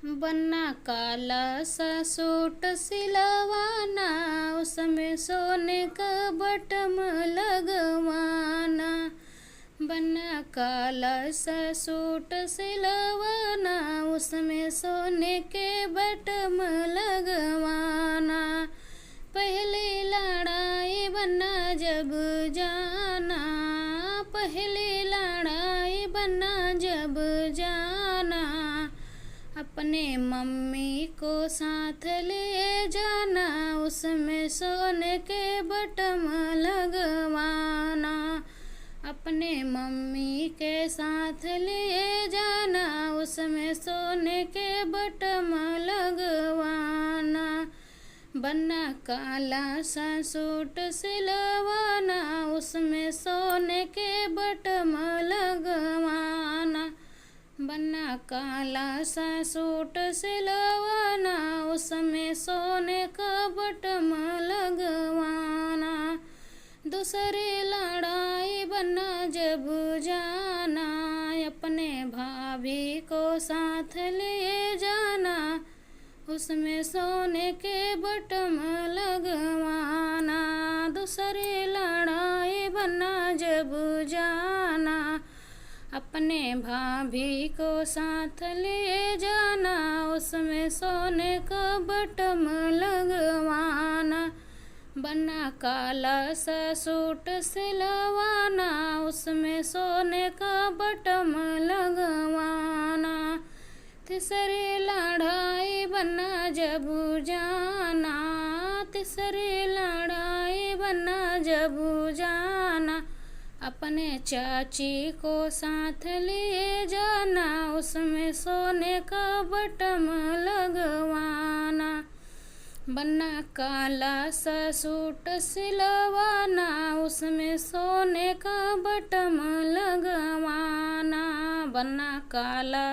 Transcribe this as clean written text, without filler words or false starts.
बन्ना काला सा सूट सिलवाना, उसमें सोने का बटम लगवाना। बन्ना काला सा सूट सिलवाना, उसमें सोने के बटम लगवाना। पहली लड़ाई बन्ना जब जाना, पहली लड़ाई बन्ना जब जाना, अपने मम्मी को साथ ले जाना, उसमें सोने के बटम लगवाना। अपने मम्मी के साथ ले जाना, उसमें सोने के बटम लगवाना। बन्ना काला सा सूट सिलवाना, उसमें सोने के बटम लगवाना। बन्ना काला सा सूट सिलवाना, उसमें सोने का बटम लगवाना। दूसरी लड़ाई बन्ना जब जाना, अपने भाभी को साथ ले जाना, उसमें सोने के बटम लगवाना। दूसरी लड़ाई बन्ना जब जाना, अपने भाभी को साथ ले जाना, उसमें सोने का बटम लगवाना। बन्ना काला सा सूट सिलवाना, उसमें सोने का बटम लगवाना। तीसरी लड़ाई बन्ना जब जाना, तीसरी लड़ाई बन्ना जब जाना, अपने चाची को साथ ले जाना, उसमें सोने का बटम लगवाना। बन्ना काला सा सूट सिलवाना, उसमें सोने का बटम लगवाना। बन्ना काला